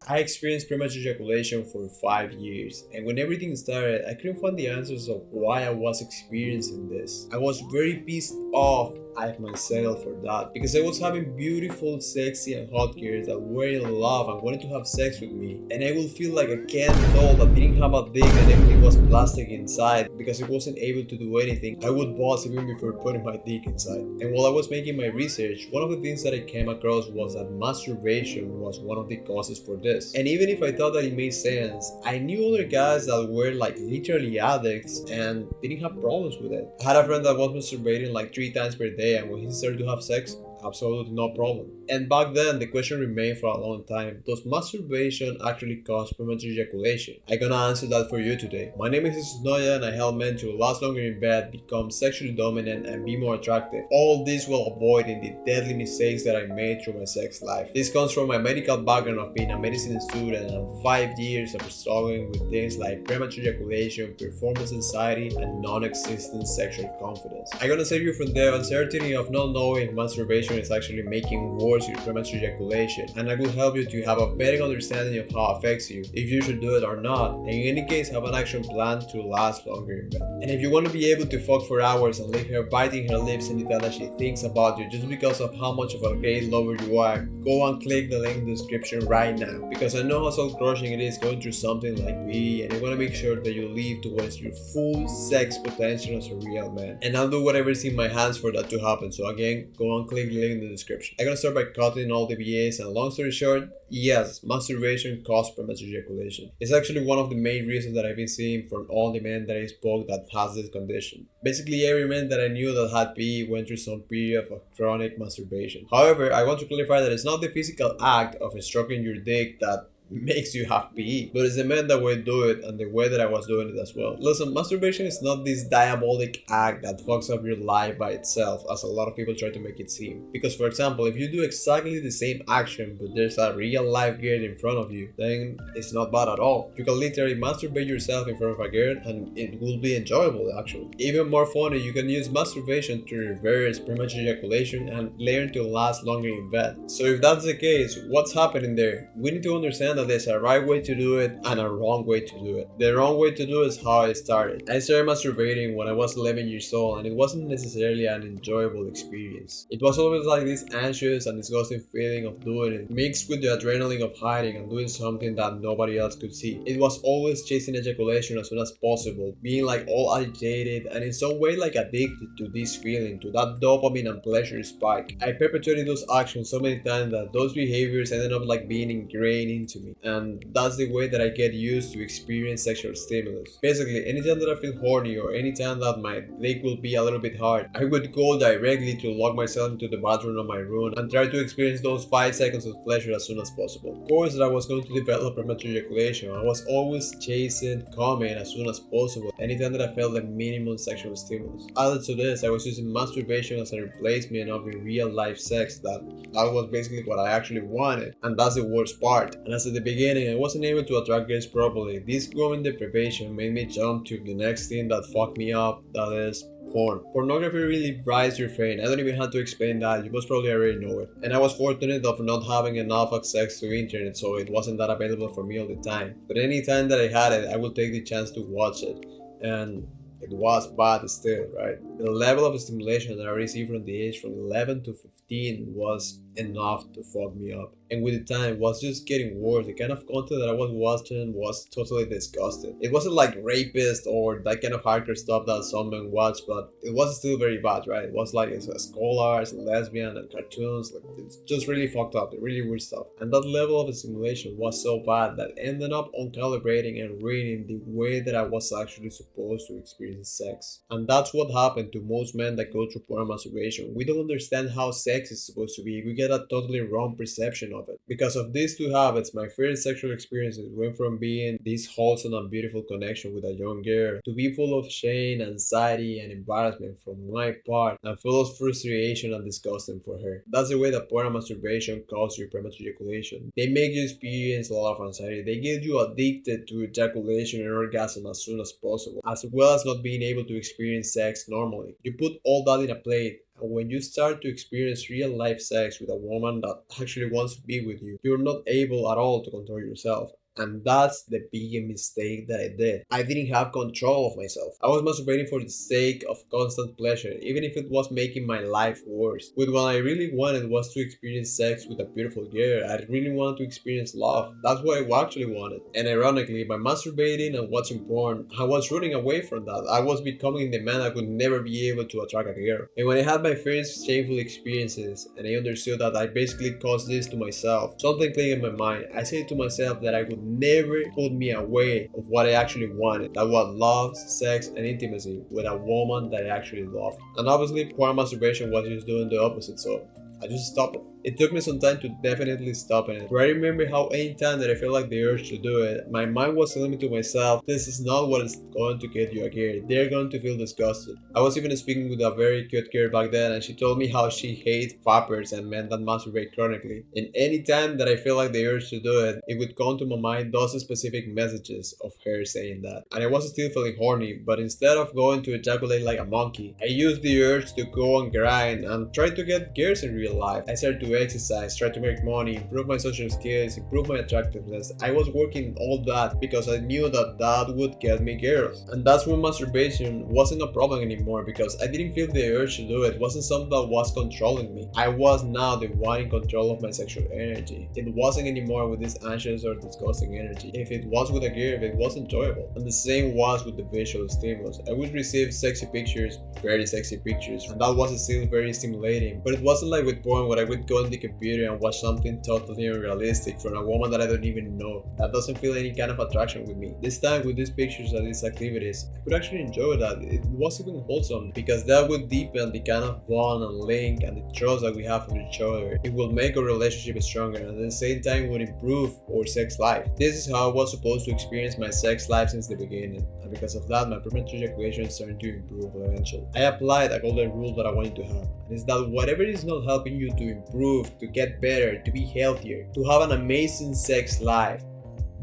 I experienced premature ejaculation for 5 years, and when everything started, I couldn't find the answers of why I was experiencing this. I was very pissed off at myself for that because I was having beautiful, sexy, and hot girls that were in love and wanted to have sex with me, and I would feel like a Ken doll that didn't have a dick and everything was plastic inside because it wasn't able to do anything. I would bust even before putting my dick inside. And while I was making my research, one of the things that I came across was that masturbation was one of the causes for this. And even if I thought that it made sense, I knew other guys that were like literally addicts and didn't have problems with it. I had a friend that was masturbating like 3 times per day, and when he started to have sex, absolutely no problem. And back then, the question remained for a long time: does masturbation actually cause premature ejaculation? I'm gonna answer that for you today. My name is Jesus Noya, and I help men to last longer in bed, become sexually dominant, and be more attractive. All this while avoiding the deadly mistakes that I made through my sex life. This comes from my medical background of being a medicine student and 5 years of struggling with things like premature ejaculation, performance anxiety, and non-existent sexual confidence. I'm gonna save you from the uncertainty of not knowing if masturbation is actually making worse your premature ejaculation, and I will help you to have a better understanding of how it affects you, if you should do it or not, and in any case have an action plan to last longer in bed. And if you want to be able to fuck for hours and leave her biting her lips anytime that she thinks about you just because of how much of a great lover you are, go and click the link in the description right now, because I know how soul crushing it is going through something like me, and I want to make sure that you leave towards your full sex potential as a real man. And I'll do whatever is in my hands for that to happen, so again, go and click the link in the description. I'm gonna start by cutting all the BAs, and long story short, yes, masturbation causes premature ejaculation. It's actually one of the main reasons that I've been seeing from all the men that I spoke that has this condition. Basically, every man that I knew that had PE went through some period of chronic masturbation. However, I want to clarify that it's not the physical act of stroking your dick that makes you have PE, but it's the men that will do it and the way that I was doing it as well. Listen, masturbation is not this diabolic act that fucks up your life by itself, as a lot of people try to make it seem. Because for example, if you do exactly the same action but there's a real life girl in front of you, then it's not bad at all. You can literally masturbate yourself in front of a girl and it will be enjoyable actually. Even more funny, you can use masturbation to reverse premature ejaculation and learn to last longer in bed. So if that's the case, what's happening there? We need to understand that there's a right way to do it and a wrong way to do it. The wrong way to do it is how I started. I started masturbating when I was 11 years old, and it wasn't necessarily an enjoyable experience. It was always like this anxious and disgusting feeling of doing it, mixed with the adrenaline of hiding and doing something that nobody else could see. It was always chasing ejaculation as soon as possible, being like all agitated and in some way like addicted to this feeling, to that dopamine and pleasure spike. I perpetuated those actions so many times that those behaviors ended up like being ingrained into me, and that's the way that I get used to experience sexual stimulus. Basically, anytime that I feel horny or anytime that my dick will be a little bit hard, I would go directly to lock myself into the bathroom of my room and try to experience those 5 seconds of pleasure as soon as possible. Of course that I was going to develop premature ejaculation. I was always chasing coming as soon as possible anytime that I felt the minimum sexual stimulus. Added to this, I was using masturbation as a replacement of the real life sex. That was basically what I actually wanted, and that's the worst part. And as at the beginning, I wasn't able to attract girls properly. This growing deprivation made me jump to the next thing that fucked me up, that is porn. Pornography really fries your brain. I don't even have to explain that, you most probably already know it. And I was fortunate of not having enough access to internet, so it wasn't that available for me all the time. But any time that I had it, I would take the chance to watch it. And it was bad still, right? The level of stimulation that I received from the age from 11 to 15 was enough to fuck me up. And with the time, it was just getting worse. The kind of content that I was watching was totally disgusting. It wasn't like rapist or that kind of hardcore stuff that some men watch, but it was still very bad, right? It was like scholars, lesbian, and cartoons. Like, it's just really fucked up, really weird stuff. And that level of stimulation was so bad that ended up uncalibrating and ruining the way that I was actually supposed to experience sex. And that's what happened to most men that go through porn masturbation. We don't understand how sex is supposed to be. We get a totally wrong perception of it. Because of these two habits, my first sexual experiences went from being this wholesome and beautiful connection with a young girl to be full of shame, anxiety, and embarrassment from my part, and full of frustration and disgusting for her. That's the way that porn and masturbation cause you premature ejaculation. They make you experience a lot of anxiety. They get you addicted to ejaculation and orgasm as soon as possible, as well as not being able to experience sex normally. You put all that in a plate, And when you start to experience real life sex with a woman that actually wants to be with you, you're not able at all to control yourself. And that's the biggest mistake that I did. I didn't have control of myself. I was masturbating for the sake of constant pleasure, even if it was making my life worse. But what I really wanted was to experience sex with a beautiful girl. I really wanted to experience love. That's what I actually wanted. And ironically, by masturbating and watching porn, I was running away from that. I was becoming the man I could never be able to attract a girl. And when I had my first shameful experiences, and I understood that I basically caused this to myself, something clicked in my mind. I said to myself that I would never put me away of what I actually wanted. That was love, sex, and intimacy with a woman that I actually loved. And obviously, porn masturbation was just doing the opposite, so I just stopped it. It took me some time to definitely stop it. But I remember how anytime that I felt like the urge to do it, my mind was telling me to myself, this is not what is going to get you a girl. They're going to feel disgusted. I was even speaking with a very cute girl back then, and she told me how she hates fappers and men that masturbate chronically. And any time that I feel like the urge to do it, it would come to my mind those specific messages of her saying that. And I was still feeling horny, but instead of going to ejaculate like a monkey, I used the urge to go and grind and try to get girls in real life. I started to exercise, try to make money, improve my social skills, improve my attractiveness. I was working all that because I knew that that would get me girls. And that's when masturbation wasn't a problem anymore, because I didn't feel the urge to do it. It wasn't something that was controlling me. I was now the one in control of my sexual energy. It wasn't anymore with this anxious or disgusting energy. If it was with a girl, it was enjoyable. And the same was with the visual stimulus. I would receive sexy pictures, very sexy pictures, and that was still very stimulating. But it wasn't like with porn where I would go on the computer and watch something totally unrealistic from a woman that I don't even know. That doesn't feel any kind of attraction with me. This time with these pictures and these activities, I could actually enjoy that. It was even wholesome because that would deepen the kind of bond and link and the trust that we have with each other. It will make our relationship stronger and at the same time would improve our sex life. This is how I was supposed to experience my sex life since the beginning. And because of that, my premature ejaculation started to improve eventually. I applied a golden rule that I wanted to have. And it's that whatever is not helping you to improve, to get better, to be healthier, to have an amazing sex life,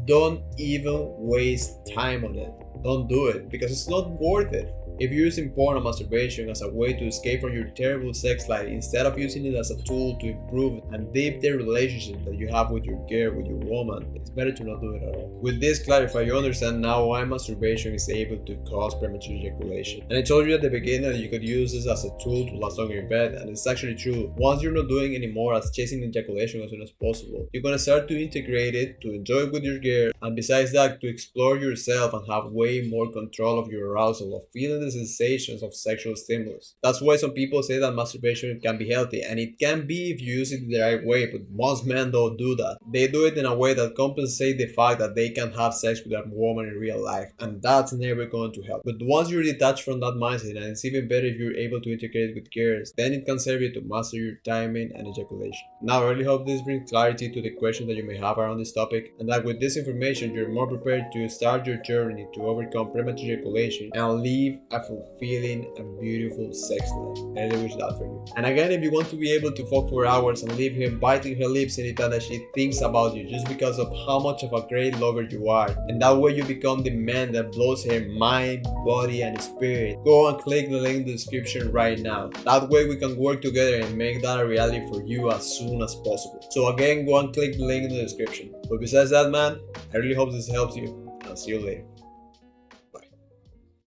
don't even waste time on it. Don't do it because it's not worth it. If you're using porn and masturbation as a way to escape from your terrible sex life instead of using it as a tool to improve and deepen the relationship that you have with your girl, with your woman, it's better to not do it at all. With this clarified, you understand now why masturbation is able to cause premature ejaculation. And I told you at the beginning that you could use this as a tool to last longer in bed, and it's actually true. Once you're not doing anymore as chasing ejaculation as soon as possible, you're gonna start to integrate it, to enjoy it with your girl, and besides that, to explore yourself and have way more control of your arousal, of feeling the sensations of sexual stimulus. That's why some people say that masturbation can be healthy, and it can be if you use it the right way, but most men don't do that. They do it in a way that compensates the fact that they can have sex with a woman in real life, and that's never going to help. But once you're detached from that mindset, and it's even better if you're able to integrate it with girls, then it can serve you to master your timing and ejaculation. Now, I really hope this brings clarity to the questions that you may have around this topic, and that with this information, you're more prepared to start your journey to overcome premature ejaculation and live a fulfilling and beautiful sex life. I really wish that for you. And again, if you want to be able to fuck for hours and leave her biting her lips anytime that she thinks about you just because of how much of a great lover you are, and that way you become the man that blows her mind, body, and spirit, go and click the link in the description right now. That way we can work together and make that a reality for you as soon as possible. So again, go and click the link in the description. But besides that, man, I really hope this helps you. I'll see you later.